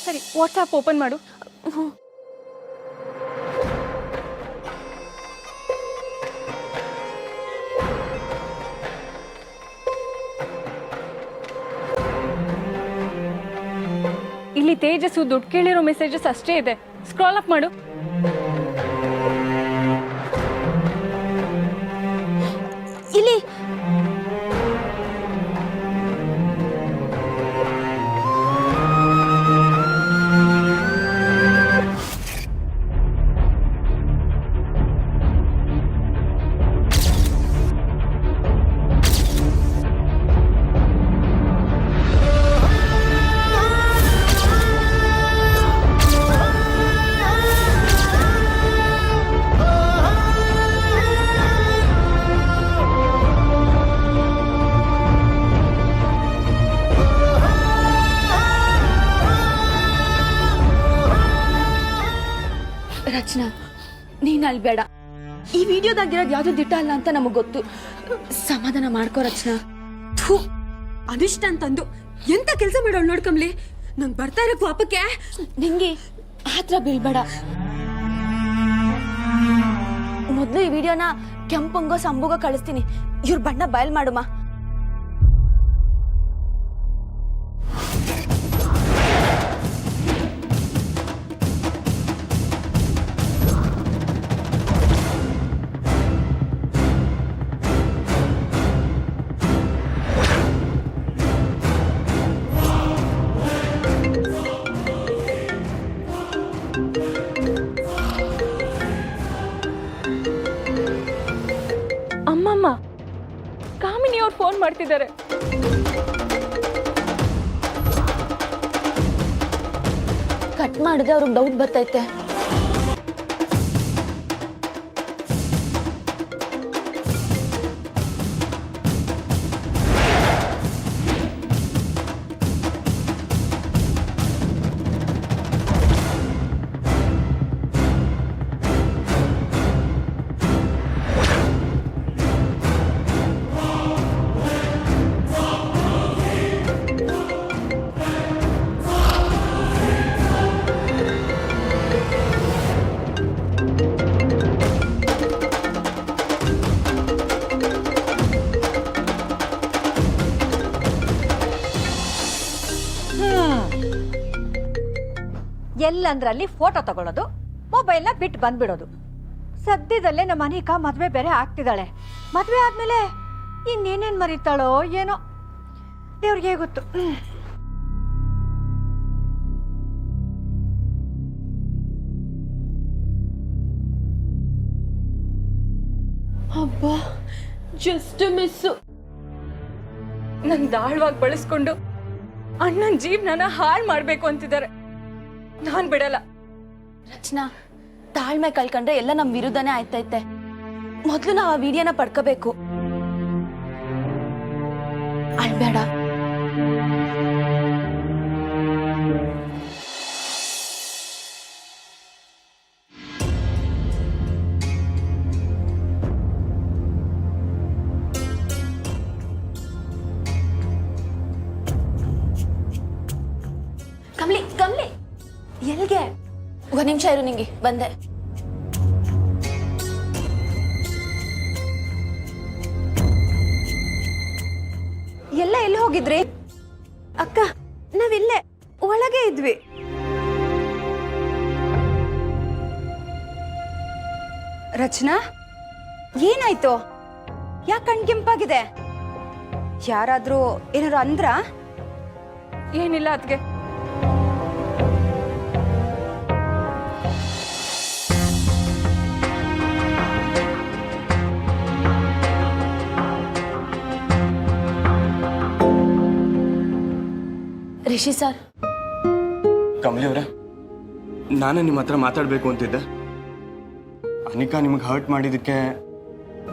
ಸರಿ WhatsApp open ಮಾಡು. ಇಲ್ಲಿ ತೇಜಸ್ಸು ದುಡ್ಡು ಕೇಳಿರೋ ಮೆಸೇಜಸ್ ಅಷ್ಟೇ ಇದೆ. ಸ್ಕ್ರಾಲ್ ಅಪ್ ಮಾಡು. ಇಲ್ಲಿ ರಚನಾ, ನೀನ್ ಅಳ್ಬೇಡ. ಈ ವಿಡಿಯೋದಾಗಿರೋದು ಯಾವ್ದು ದಿಟ್ಟ ಅಲ್ಲ ಅಂತ ನಮಗ್ ಗೊತ್ತು. ಸಮಾಧಾನ ಮಾಡ್ಕೋ ರಚನಾ. ಥೂ, ಅನಿಷ್ಟ ಅಂತಂದು ಎಂತ ಕೆಲಸ ಮಾಡೋಳು ನೋಡ್ಕಂಬ್ಲಿ. ನಂಗೆ ಬರ್ತಾ ಇರೋ ಪಾಪಕ್ಕೆ ನಿಂಗೆ ಆತ್ರ ಬೀಳ್ಬೇಡ. ಮೊದ್ಲು ಈ ವಿಡಿಯೋನ ಕೆಂಪಂಗೋ ಸಂಬುಗೋ ಕಳಿಸ್ತೀನಿ. ಇವ್ರ ಬಣ್ಣ ಬಯಲ್ ಮಾಡುಮ. ಅಮ್ಮಮ್ಮ, ಕಾಮಿನಿ ಅವ್ರು ಫೋನ್ ಮಾಡ್ತಿದ್ದಾರೆ. ಕಟ್ ಮಾಡಿದ್ರೆ ಅವ್ರಿಗೆ ಡೌಟ್ ಬರ್ತೈತೆ. ಎಲ್ಲಂದ್ರಲ್ಲಿ ಫೋಟೋ ತಗೊಳ್ಳೋದು, ಮೊಬೈಲ್ನ ಬಿಟ್ಟು ಬಂದ್ಬಿಡೋದು. ಸದ್ಯದಲ್ಲೇ ನಮ್ಮ ಅನಿಕಾ ಮದುವೆ ಬೇರೆ ಆಗ್ತಿದ್ದಾಳೆ. ಮದುವೆ ಆದ್ಮೇಲೆ ಇನ್ನೇನೇನು ಮರಿತಾಳೋ ಏನೋ, ದೇವ್ರಿಗೆ ಗೊತ್ತು. ಅಬ್ಬಾ, ಜಸ್ಟ್ ಮಿಸ್ಸು. ನನ್ ದಾಳವಾಗಿ ಬಳಸ್ಕೊಂಡು ಅಣ್ಣನ ಜೀವನನ ಹಾಳು ಮಾಡ್ಬೇಕು ಅಂತಿದ್ದಾರೆ. ನಾನ್ ಬಿಡಲ್ಲ. ರಚನಾ, ತಾಳ್ಮೆ ಕಳ್ಕೊಂಡ್ರೆ ಎಲ್ಲ ನಮ್ ವಿರುದ್ಧನೇ ಆಯ್ತೈತೆ. ಮೊದ್ಲು ನಾವು ಆ ವಿಡಿಯೋನ ಪಡ್ಕೋಬೇಕು. ಅಳ್ಬೇಡ. ಕಮ್ಲಿ ಕಮ್ಲಿ, ಎಲ್ಗೆ? ಒಂದ್ ನಿಮಿಷ ಇರು, ನಿಂಗೆ ಬಂದೆ. ಎಲ್ಲ ಎಲ್ಲಿ ಹೋಗಿದ್ರಿ ಅಕ್ಕ? ನಾವಿಲ್ಲೇ ಒಳಗೆ ಇದ್ವಿ. ರಚನಾ, ಏನಾಯ್ತು? ಯಾಕೆ ಕಣ್ಕೆಂಪಾಗಿದೆ? ಯಾರಾದ್ರೂ ಏನಾರು ಅಂದ್ರ? ಏನಿಲ್ಲ ಅದ್ಗೆ. ರಿಷಿ ಸರ್. ಕಮಲಿ ಅವರೇ, ನಾನೇ ನಿಮ್ಮ ಹತ್ರ ಮಾತಾಡಬೇಕು ಅಂತಿದ್ದೆ. ಅನಿಕಾ ನಿಮಗೆ ಹರ್ಟ್ ಮಾಡಿದ್ದಕ್ಕೆ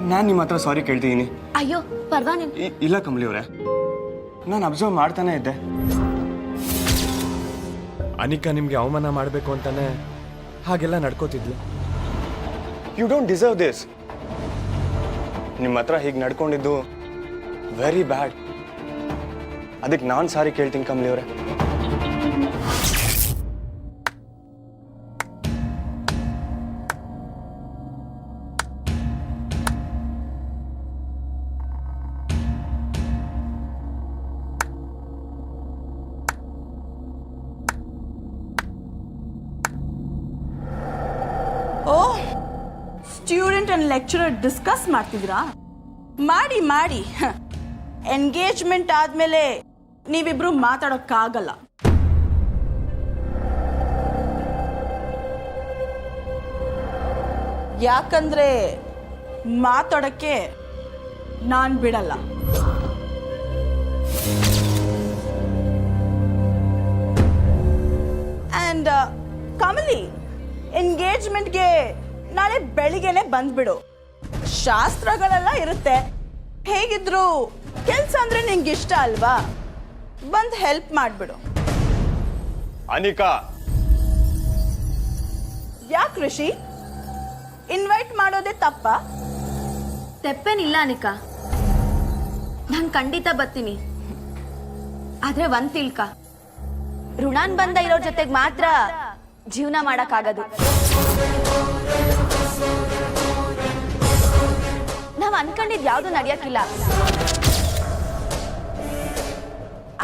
ನಾನು ನಿಮ್ಮ ಹತ್ರ ಸಾರಿ ಕೇಳ್ತಿದ್ದೀನಿ. ಅಯ್ಯೋ ಪರ್ವಾಗಿಲ್ಲ. ಇಲ್ಲ ಕಮಲಿ ಅವರೇ, ನಾನು ಅಬ್ಸರ್ವ್ ಮಾಡ್ತಾನೆ ಇದ್ದೆ. ಅನಿಕಾ ನಿಮಗೆ ಅವಮಾನ ಮಾಡಬೇಕು ಅಂತಾನೆ ಹಾಗೆಲ್ಲ ನಡ್ಕೋತಿದ್ಲು. You don't deserve this. ನಿಮ್ಮ ಹತ್ರ ಹೀಗೆ ನಡ್ಕೊಂಡಿದ್ದು ವೆರಿ ಬ್ಯಾಡ್. ಅದಕ್ಕೆ ನಾನು ಸಾರಿ ಕೇಳ್ತೀನಿ ಕಮಲಿ ಅವರೇ. ಸ್ಟೂಡೆಂಟ್ ಅಂಡ್ ಲೆಕ್ಚರರ್ ಡಿಸ್ಕಸ್ ಮಾಡ್ತಿದ್ದೀರಾ? ಮಾಡಿ ಮಾಡಿ. ಎಂಗೇಜ್ಮೆಂಟ್ ಆದ್ಮೇಲೆ ನೀವಿಬ್ರು ಮಾತಾಡೋಕ್ಕಾಗಲ್ಲ. ಯಾಕಂದ್ರೆ ಮಾತಾಡೋಕ್ಕೆ ನಾನು ಬಿಡಲ್ಲ. ಆ್ಯಂಡ್ ಕಮಲಿ, ಎಂಗೇಜ್ಮೆಂಟ್ಗೆ ನಾಳೆ ಬೆಳಿಗ್ಗೆನೆ ಬಂದ್ಬಿಡು. ಶಾಸ್ತ್ರಗಳೆಲ್ಲ ಇರುತ್ತೆ. ಹೇಗಿದ್ರು ಕೆಲಸ ಅಂದ್ರೆ ನಿಂಗೆ ಇಷ್ಟ ಅಲ್ವಾ? ಬಂದು ಹೆಲ್ಪ್ ಮಾಡಿಬಿಡು. ಅನಿಕಾ, ಯಾಕೆ ಋಷಿ, ಇನ್ವೈಟ್ ಮಾಡೋದೇ ತಪ್ಪ? ತೆಪ್ಪೇನಿಲ್ಲ ಅನಿಕಾ, ನಾನು ಖಂಡಿತ ಬರ್ತೀನಿ. ಆದ್ರೆ ಒಂದ್ ತಿಳ್ಕ, ಋಣಾನ್ ಬಂದ ಇರೋರ್ ಜೊತೆಗೆ ಮಾತ್ರ ಜೀವನ ಮಾಡಕ್ಕಾಗದು. ನಾವ್ ಅನ್ಕೊಂಡಿದ್ ಯಾವ್ದು ನಡೆಯಕ್ಕಿಲ್ಲ.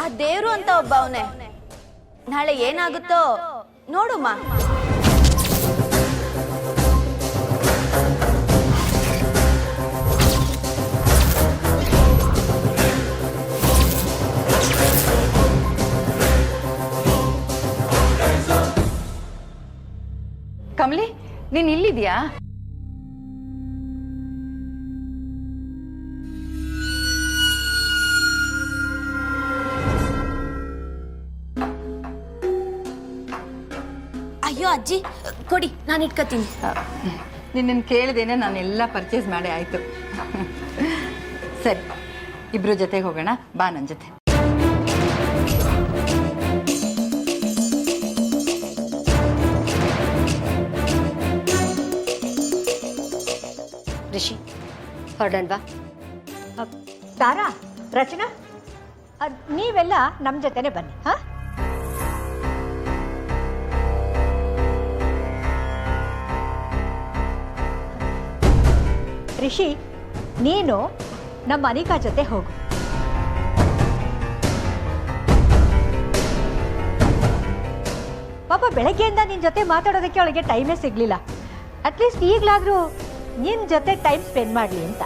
ಆ ದೇವ್ರು ಅಂತ ಒಬ್ಬ ಅವನೇ. ನಾಳೆ ಏನಾಗುತ್ತೋ ನೋಡುಮ್ಮ. ಕಮಲಿ, ನೀನ್ ಇಲ್ಲಿದ್ಯಾ? ಅಯ್ಯೋ ಅಜ್ಜಿ, ಕೊಡಿ, ನಾನು ಇಟ್ಕೋತೀನಿ. ನಿನ್ನ ಕೇಳಿದೇನೆ ನಾನೆಲ್ಲ ಪರ್ಚೇಸ್ ಮಾಡಿ ಆಯ್ತು. ಸರಿ, ಇಬ್ರು ಜೊತೆಗೆ ಹೋಗೋಣ ಬಾ ನನ್ನ ಜೊತೆ. ರಿಷಿ, ಹೊರಡೋಣವಾ? ತಾರಾ, ರಚನಾ, ನೀವೆಲ್ಲ ನಮ್ಮ ಜೊತೆನೆ ಬನ್ನಿ. ಹಾ, ರಿಷಿ, ನೀನು ನಮ್ಮ ಅನಿಕಾ ಜೊತೆ ಹೋಗು. ಪಾಪ ಬೆಳಗ್ಗೆಯಿಂದ ನಿನ್ನ ಜೊತೆ ಮಾತಾಡೋದಕ್ಕೆ ಅವಳಿಗೆ ಟೈಮೇ ಸಿಗಲಿಲ್ಲ. ಅಟ್ಲೀಸ್ಟ್ ಈಗಲಾದರೂ ನಿನ್ನ ಜೊತೆ ಟೈಮ್ ಸ್ಪೆಂಡ್ ಮಾಡಲಿ ಅಂತ.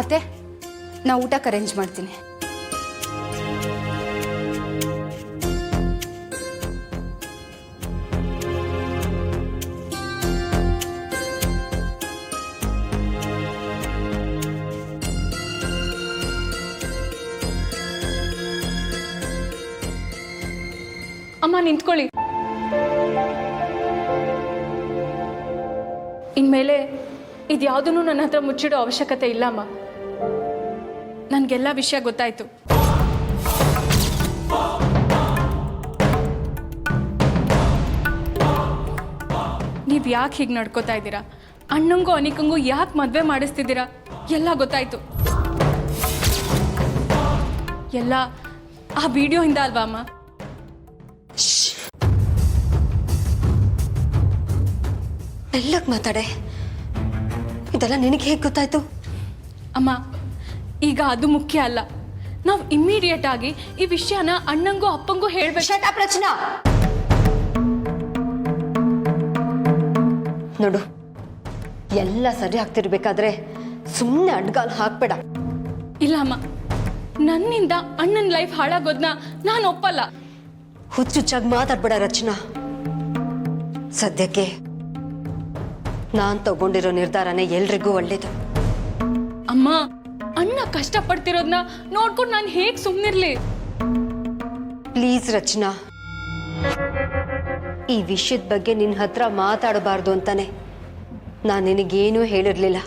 ಅತ್ತೆ, ನಾ ಊಟಕ್ಕೆ ಅರೇಂಜ್ ಮಾಡ್ತೀನಿ. ಅಮ್ಮ ನಿಂತ್ಕೊಳ್ಳಿ. ಇನ್ಮೇಲೆ ಇದ್ಯಾವುದೂ ನನ್ನ ಹತ್ರ ಮುಚ್ಚಿಡೋ ಅವಶ್ಯಕತೆ ಇಲ್ಲ ಅಮ್ಮ. ನನಗೆಲ್ಲ ವಿಷಯ ಗೊತ್ತಾಯ್ತು. ನೀವು ಯಾಕೆ ಹೀಗೆ ನಡ್ಕೋತಾ ಇದ್ದೀರಾ, ಅಣ್ಣಂಗೂ ಅನಿಕಂಗೂ ಯಾಕೆ ಮದುವೆ ಮಾಡಿಸ್ತಿದ್ದೀರಾ, ಎಲ್ಲ ಗೊತ್ತಾಯ್ತು. ಎಲ್ಲ ಆ ವಿಡಿಯೋಯಿಂದ ಅಲ್ವಾ ಅಮ್ಮ? ಮೆಲ್ಲಗೆ ಮಾತಾಡೆ. ಇದೆಲ್ಲ ನಿನಗೆ ಹೇಗೆ ಗೊತ್ತಾಯ್ತು? ಅಮ್ಮ, ಈಗ ಅದು ಮುಖ್ಯ ಅಲ್ಲ. ನಾವು ಇಮ್ಮಿಡಿಯೇಟ್ ಆಗಿ ಈ ವಿಷಯನ ಅಣ್ಣಂಗೂ ಅಪ್ಪಂಗೂ ಹೇಳ್ಬೇಕು. ಶಟ್ ಅಪ್ ರಚನಾ. ನೋಡು, ಎಲ್ಲ ಸರಿ ಆಗ್ತಿರ್ಬೇಕಾದ್ರೆ ಸುಮ್ಮನೆ ಅಡ್ಗಾಲ್ ಹಾಕ್ಬೇಡ. ಇಲ್ಲ ಅಮ್ಮ, ನನ್ನಿಂದ ಅಣ್ಣನ ಲೈಫ್ ಹಾಳಾಗೋದ್ನ ನಾನು ಒಪ್ಪಲ್ಲ. ಹುಚ್ಚುಚ್ಚಾಗಿ ಮಾತಾಡ್ಬೇಡ ರಚನಾ. ಸದ್ಯಕ್ಕೆ ನಾನ್ ತಗೊಂಡಿರೋ ನಿರ್ಧಾರನೇ ಎಲ್ರಿಗೂ ಒಳ್ಳೇದು. ಅಮ್ಮ, ಅಣ್ಣ ಕಷ್ಟಪಡ್ತಿರೋದನ್ನ ನೋಡ್ಕೊಂಡು ನಾನು ಹೇಗೆ ಸುಮ್ಮನಿರ್ಲಿ? ಪ್ಲೀಸ್ ರಚನಾ, ಈ ವಿಷಯದ ಬಗ್ಗೆ ನಿನ್ನ ಹತ್ರ ಮಾತಾಡಬಾರ್ದು ಅಂತಾನೆ ನಾನು ನಿನಗೇನೂ ಹೇಳಿರ್ಲಿಲ್ಲ.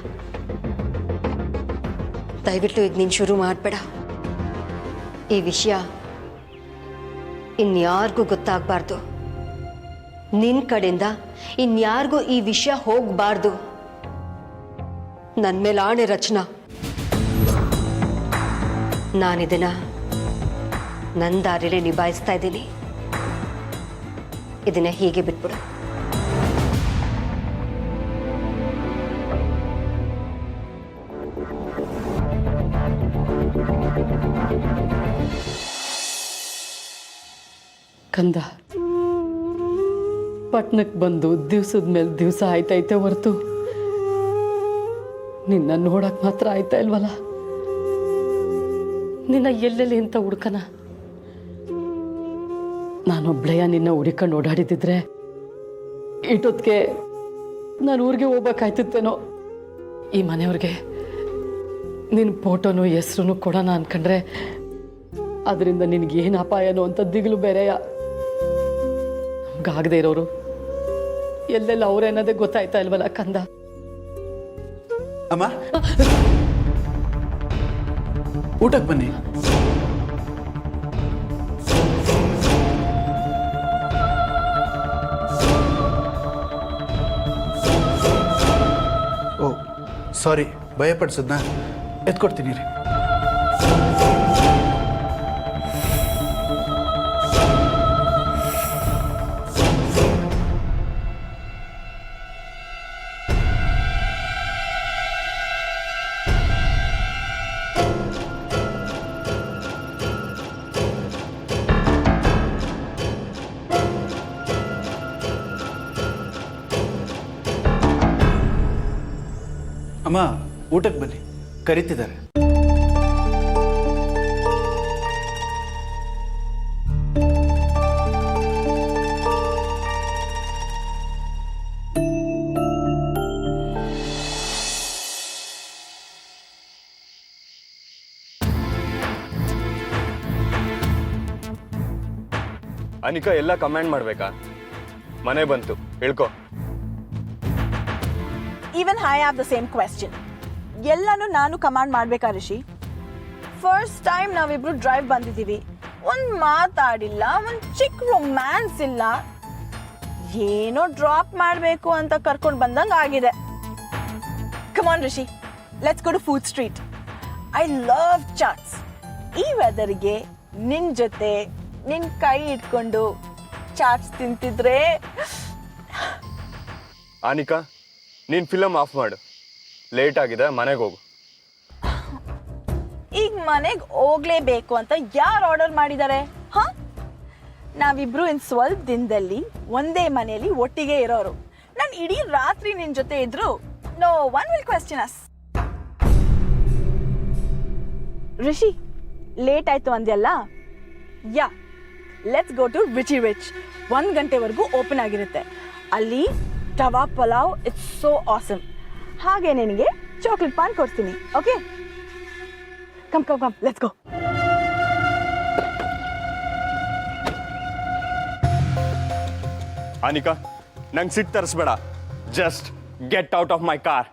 ದಯವಿಟ್ಟು ಇದು ನೀನು ಶುರು ಮಾಡಬೇಡ. ಈ ವಿಷಯ ಇನ್ಯಾರಿಗೂ ಗೊತ್ತಾಗಬಾರ್ದು. ನಿನ್ನ ಕಡೆಯಿಂದ ಇನ್ಯಾರಿಗೂ ಈ ವಿಷಯ ಹೋಗಬಾರ್ದು. ನನ್ನ ಮೇಲೆ ಆಣೆ ರಚನಾ. ನಾನಿದನ್ನ ನನ್ನ ದಾರಿಲಿ ನಿಭಾಯಿಸ್ತಾ ಇದ್ದೀನಿ. ಇದನ್ನ ಹೀಗೆ ಬಿಟ್ಬಿಡು. ಕಂದ, ಪಟ್ನಕ್ಕೆ ಬಂದು ದಿವ್ಸದ ಮೇಲೆ ದಿವಸ ಆಯ್ತೈತೆ ಹೊರತು ನಿನ್ನ ನೋಡಕ್ ಮಾತ್ರ ಆಯ್ತಾ ಇಲ್ವಲ್ಲ. ನಿನ್ನ ಎಲ್ಲೆಲ್ಲಿ ಅಂತ ಹುಡ್ಕನ. ನಾನೊಬ್ಳೆಯ ನಿನ್ನ ಹುಡುಕೊಂಡು ಓಡಾಡಿದ್ದಿದ್ರೆ ಇಟ್ಟೊತ್ತಿಗೆ ನಾನು ಊರಿಗೆ ಹೋಗ್ಬೇಕಾಯ್ತಿತ್ತೇನೋ. ಈ ಮನೆಯವ್ರಿಗೆ ನಿನ್ನ ಫೋಟೋನು ಹೆಸ್ರು ಕೊಡೋಣ ಅನ್ಕೊಂಡ್ರೆ ಅದರಿಂದ ನಿನಗೇನು ಅಪಾಯನೋ ಅಂತ ದಿಗಿಲು ಬೇರೆಯ. ನಮ್ಗಾಗದೆ ಇರೋರು ಎಲ್ಲೆಲ್ಲ ಅವ್ರೇನದೇ ಗೊತ್ತಾಯ್ತಾ ಇಲ್ವಲ್ಲ ಕಂದ. ಅಮ್ಮ, ಊಟಕ್ಕೆ ಬನ್ನಿ. ಓ ಸಾರಿ, ಭಯಪಡಿಸಿದ್ನಾ? ಎತ್ಕೊಡ್ತೀನಿ ರೀ. ಅಮ್ಮ, ಊಟಕ್ಕೆ ಬನ್ನಿ, ಕರೀತಿದ್ದಾರೆ. ಅನಿಕಾ ಎಲ್ಲ ಕಮೆಂಟ್ ಮಾಡ್ಬೇಕಾ? ಮನೆ ಬಂತು, ಹೇಳ್ಕೊ. Even I have the same question. ಎಲ್ಲನೂ ನಾನು ಕಮಾಂಡ್ ಮಾಡ್ಬೇಕಾ ರಿಷಿ? ಫಸ್ಟ್ ಟೈಮ್ ನಾವಿಬ್ರು ಡ್ರೈವ್ ಬಂದಿದ್ದೀವಿ, ಒಂದು ಮಾತಾಡಿಲ್ಲ, ಒಂದು ಚಿಕ್ಕ ರೊಮ್ಯಾನ್ಸ್ ಇಲ್ಲ, ಏನೋ ಡ್ರಾಪ್ ಮಾಡಬೇಕು ಅಂತ ಕರ್ಕೊಂಡು ಬಂದಂಗೆ ಆಗಿದೆ. Come on Rishi, let's go to food street. I love chaats. ಈ ವೆದರ್ಗೆ ನಿನ್ನ ಜೊತೆ ನಿನ್ನ ಕೈ ಇಟ್ಕೊಂಡು ಚಾಟ್ಸ್ ತಿಂತಿದ್ರೆ. ಅನಿಕಾ, ನೀನ್ ಫಿಲಮ್ ಆಫ್ ಮಾಡು, ಲೇಟ್ ಆಗಿದೆ, ಮನೆಗೆ ಹೋಗು. ಈಗ ಮನೆಗೆ ಹೋಗ್ಲೇಬೇಕು ಅಂತ ಯಾರು ಆರ್ಡರ್ ಮಾಡಿದ್ದಾರೆ? ಹಾ, ನಾವಿಬ್ರು ಇನ್ ಸ್ವಲ್ಪ ದಿನದಲ್ಲಿ ಒಂದೇ ಮನೆಯಲ್ಲಿ ಒಟ್ಟಿಗೆ ಇರೋರು. ನಾನು ಇಡೀ ರಾತ್ರಿ ನಿನ್ ಜೊತೆ ಇದ್ರು no one will question us. Rishi, late ಆಯ್ತು ಅಂದ್ಯಲ್ಲ, ya let's go to Richie Rich. 1 ಗಂಟೆವರೆಗೂ ಓಪನ್ ಆಗಿರುತ್ತೆ. ಅಲ್ಲಿ tawa pulao, it's so awesome. ಹಾಗೆ ನಿನಗೆ ಚಾಕ್ಲೇಟ್ ಪಾನ್ ಕೊಡ್ತೀನಿ. Okay, come come come, let's go. Anika, ನಂಗೆ ಸಿಟ್ಟು ತರಿಸ್ಬೇಡ. Just get out of my car.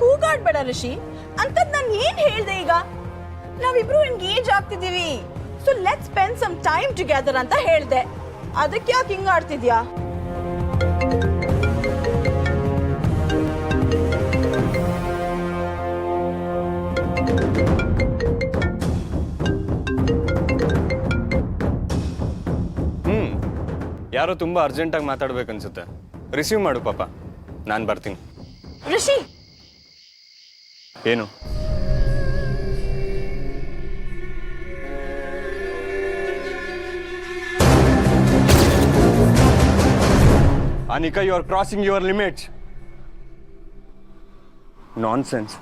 ಕೂಗಾಡ್ಬೇಡ ರಿಷಿ. ಅಂತದ್ ನಾನು ಏನ್ ಹೇಳ್ದೆ ಈಗ? ನಾವಿಬ್ರು ಎಂಗೇಜ್ ಆಗ್ತಿದೀವಿ, so let's spend some time together ಅಂತ ಹೇಳ್ದೆ. ಅದಕ್ಕೆ ಯಾಕೆ ಹಿಂಗ ಆಡ್ತಿದ್ಯಾ? ಯಾರೋ ತುಂಬಾ ಅರ್ಜೆಂಟಾಗಿ ಮಾತಾಡ್ಬೇಕನ್ಸುತ್ತೆ. ರಿಸೀವ್ ಮಾಡು ಪಾಪ, ನಾನು ಬರ್ತೀನಿ. ರಿಷಿ, ಏನು? Anika, you are crossing your limits. Nonsense.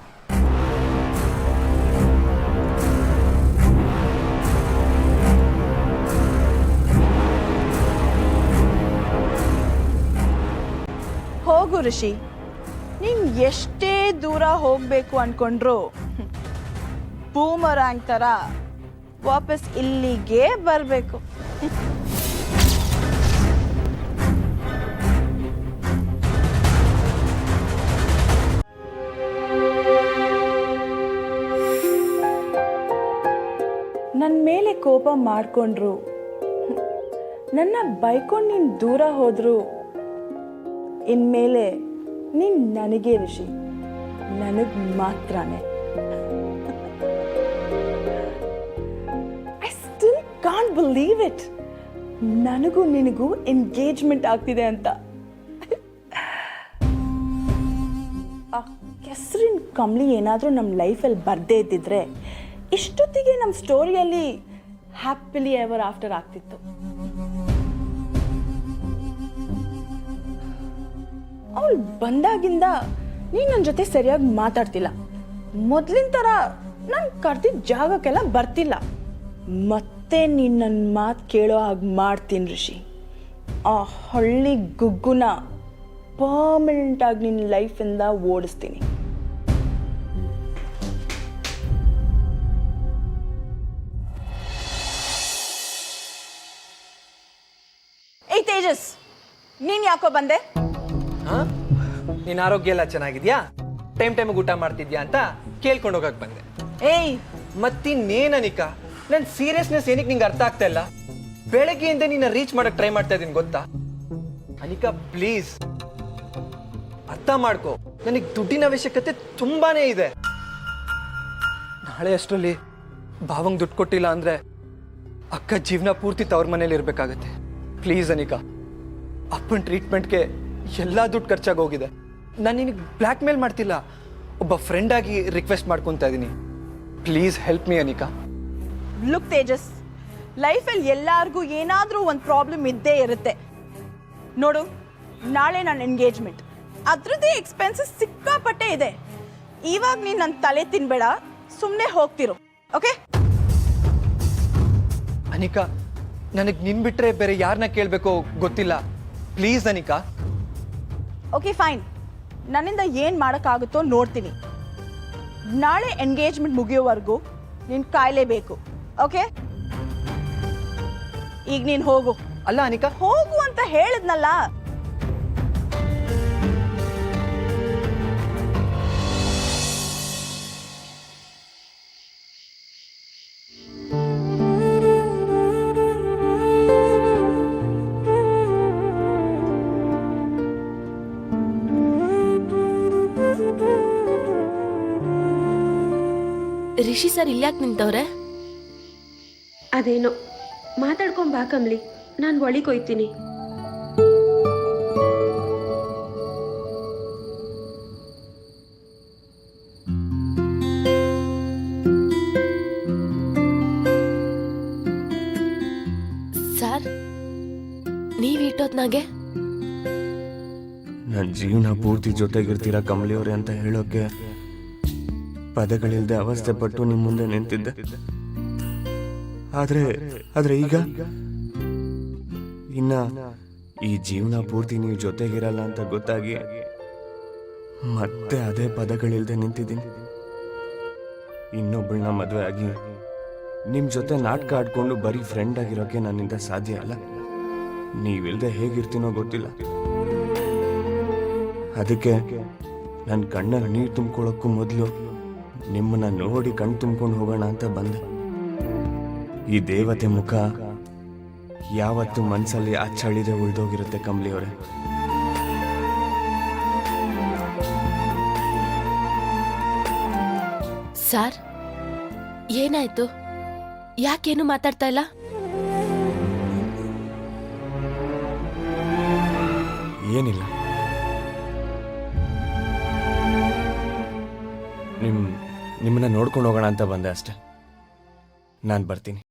ಹೋಗು ರಿಷಿ, ನೀನ್ ಎಷ್ಟೇ ದೂರ ಹೋಗ್ಬೇಕು ಅನ್ಕೊಂಡ್ರು ಬೂಮರಾಂಗ್ ತರ ವಾಪಸ್ ಇಲ್ಲಿಗೆ ಬರ್ಬೇಕು. ನನ್ನ ಮೇಲೆ ಕೋಪ ಮಾಡಿಕೊಂಡ್ರು, ನನ್ನ ಬೈಕೊಂಡು ನೀನು ದೂರ ಹೋದ್ರು, ಇನ್ಮೇಲೆ ನೀನು ನನಗೆ ರಿಷಿ, ನನಗೆ ಮಾತ್ರನೇ. I still can't believe it. ನನಗೂ ನಿನಗೂ ಎಂಗೇಜ್ಮೆಂಟ್ ಆಗ್ತಿದೆ ಅಂತ. ಹೆಸರಿನ ಕಮ್ಲಿ ಏನಾದರೂ ನಮ್ಮ ಲೈಫಲ್ಲಿ ಬರದೇ ಇದ್ದಿದ್ರೆ ಇಷ್ಟೊತ್ತಿಗೆ ನಮ್ಮ ಸ್ಟೋರಿಯಲ್ಲಿ ಹ್ಯಾಪಿಲಿ ಎವರ್ ಆಫ್ಟರ್ ಆಗ್ತಿತ್ತು. ಅವಳು ಬಂದಾಗಿಂದ ನೀನು ನನ್ನ ಜೊತೆ ಸರಿಯಾಗಿ ಮಾತಾಡ್ತಿಲ್ಲ. ಮೊದಲಿನ ಥರ ನಾನು ಕರೆದಿದ್ದ ಜಾಗಕ್ಕೆಲ್ಲ ಬರ್ತಿಲ್ಲ. ಮತ್ತೆ ನೀನು ನನ್ನ ಮಾತು ಕೇಳೋ ಹಾಗೆ ಮಾಡ್ತೀನಿ ಋಷಿ. ಆ ಹಳ್ಳಿ ಗುಗ್ಗುನ ಪರ್ಮನೆಂಟಾಗಿ ನಿನ್ನ ಲೈಫಿಂದ ಓಡಿಸ್ತೀನಿ. ಏಯ್ ತೇಜಸ್, ನೀನು ಯಾಕೋ ಬಂದೆ? ನಿನ್ನ ಆರೋಗ್ಯ ಎಲ್ಲ ಚೆನ್ನಾಗಿದ್ಯಾ, ಟೈಮಿಗೆ ಊಟ ಮಾಡ್ತಿದ್ಯಾ ಅಂತ ಕೇಳ್ಕೊಂಡು ಹೋಗಕ್ ಬಂದೆ. ಏಯ್ ಮತ್ತಿನ್ನೇನ್ ಅನಿಕಾ, ನನ್ನ ಸೀರಿಯಸ್ನೆಸ್ ಏನಕ್ಕೆ ನಿಂಗೆ ಅರ್ಥ ಆಗ್ತಾ ಇಲ್ಲ? ಬೆಳಗ್ಗೆಯಿಂದ ನಿನ್ನ ರೀಚ್ ಮಾಡಕ್ ಟ್ರೈ ಮಾಡ್ತಾ ಇದ್ದೀನಿ ಗೊತ್ತಾ? ಅನಿಕಾ ಪ್ಲೀಸ್ ಅರ್ಥ ಮಾಡ್ಕೋ, ನನಗೆ ದುಡ್ಡಿನ ಅವಶ್ಯಕತೆ ತುಂಬಾನೇ ಇದೆ. ನಾಳೆ ಅಷ್ಟರಲ್ಲಿ ಭಾವಂಗ್ ದುಡ್ಡು ಕೊಟ್ಟಿಲ್ಲ ಅಂದ್ರೆ ಅಕ್ಕ ಜೀವನ ಪೂರ್ತಿ ತವ್ರ ಮನೇಲಿ ಇರ್ಬೇಕಾಗತ್ತೆ. ಪ್ಲೀಸ್ ಅನಿಕಾ, ಅಪ್ಪನ ಟ್ರೀಟ್ಮೆಂಟ್ಗೆ ಎಲ್ಲ ದುಡ್ಡು ಖರ್ಚಾಗಿ ಹೋಗಿದೆ. ನಾನು ನಿನಗೆ ಬ್ಲ್ಯಾಕ್ ಮೇಲ್ ಮಾಡ್ತಿಲ್ಲ, ಒಬ್ಬ ಫ್ರೆಂಡ್ ಆಗಿ ರಿಕ್ವೆಸ್ಟ್ ಮಾಡ್ಕೊತಾ ಇದ್ದೀನಿ. Please help me Anika. Look Tejas, ಲೈಫಲ್ಲಿ ಎಲ್ಲರಿಗೂ ಏನಾದರೂ ಒಂದು ಪ್ರಾಬ್ಲಮ್ ಇದ್ದೇ ಇರುತ್ತೆ. ನೋಡು, ನಾಳೆ ನನ್ನ ಎಂಗೇಜ್ಮೆಂಟ್, ಅದ್ರದ್ದೇ ಎಕ್ಸ್ಪೆನ್ಸಸ್ ಸಿಕ್ಕಾಪಟ್ಟೆ ಇದೆ. ಇವಾಗ ನೀನು ನನ್ನ ತಲೆ ತಿನ್ಬೇಡ, ಸುಮ್ಮನೆ ಹೋಗ್ತಿರು. ಓಕೆ ಅನಿಕಾ, ನನಗೆ ನಿನ್ ಬಿಟ್ರೆ ಬೇರೆ ಯಾರನ್ನ ಕೇಳಬೇಕೋ ಗೊತ್ತಿಲ್ಲ. ಪ್ಲೀಸ್ ಅನಿಕಾ. ಓಕೆ ಫೈನ್, ನನ್ನಿಂದ ಏನು ಮಾಡೋಕ್ಕಾಗುತ್ತೋ ನೋಡ್ತೀನಿ. ನಾಳೆ ಎಂಗೇಜ್ಮೆಂಟ್ ಮುಗಿಯೋವರೆಗೂ ನೀನು ಕಾಯಲೇಬೇಕು. ಓಕೆ, ಈಗ ನೀನು ಹೋಗು. ಅಲ್ಲ ಅನಿಕಾ, ಹೋಗು ಅಂತ ಹೇಳಿದ್ನಲ್ಲ. ರಿಷಿ ಸರ್ ಇಲ್ಯಾಕೆ ನಿಂತವ್ರೆ? ಅದೇನೋ ಮಾತಾಡ್ಕೊಂಡ್ ಬಾ ಕಮ್ಲಿ, ನಾನು ಒಳಿಗೆ ಹೋಯ್ತೀನಿ. ಸರ್, ನೀವ್ ಇಟ್ಟೋದ್ನಾಗೆ ನನ್ನ ಜೀವನ ಪೂರ್ತಿ ಜೊತೆಗಿರ್ತೀರಾ ಕಮಲಿಯವ್ರೆ ಅಂತ ಹೇಳೋಕೆ ಪದಗಳಿಲ್ದೆ ಅವಸ್ಥೆ ಪಟ್ಟು ನಿಮ್ಮ ಮುಂದೆ ನಿಂತಿದ್ದೆ. ಆದ್ರೆ ಈಗ ಇನ್ನ ಈ ಜೀವನ ಪೂರ್ತಿ ನೀವು ಜೊತೆಗಿರಲ್ಲ ಅಂತ ಗೊತ್ತಾಗಿ ಮತ್ತೆ ಅದೇ ಪದಗಳಿಲ್ದೆ ನಿಂತಿದ್ದೀನಿ. ಇನ್ನೊಬ್ಬಳನ್ನ ಮದುವೆ ಆಗಿ ನಿಮ್ಮ ಜೊತೆ ನಾಟಕ ಆಡ್ಕೊಂಡು ಬರೀ ಫ್ರೆಂಡ್ ಆಗಿರೋಕೆ ನನ್ನಿಂದ ಸಾಧ್ಯ ಅಲ್ಲ. ನೀವಿಲ್ದೆ ಹೇಗಿರ್ತೀನೋ ಗೊತ್ತಿಲ್ಲ. ಅದಕ್ಕೆ ನನ್ನ ಕಣ್ಣಲ್ಲಿ ನೀರು ತುಂಬ್ಕೊಳ್ಳೋಕ್ಕೂ ಮೊದಲು ನಿಮ್ಮನ್ನ ನೋಡಿ ಕಣ್ ತುಂಬ್ಕೊಂಡು ಹೋಗೋಣ ಅಂತ ಬಂದೆ. ಈ ದೇವತೆ ಮುಖ ಯಾವತ್ತು ಮನಸ್ಸಲ್ಲಿ ಅಚ್ಚಳಿದೆ ಉಳಿದೋಗಿರುತ್ತೆ ಕಮಲಿಯವರೇ. ಸರ್, ಏನಾಯ್ತು? ಯಾಕೇನು ಮಾತಾಡ್ತಾ ಇಲ್ಲ? ಏನಿಲ್ಲ, ನಿಮ್ಮನ್ನ ನೋಡ್ಕೊಂಡು ಹೋಗೋಣ ಅಂತ ಬಂದೆ ಅಷ್ಟೆ. ನಾನು ಬರ್ತೀನಿ.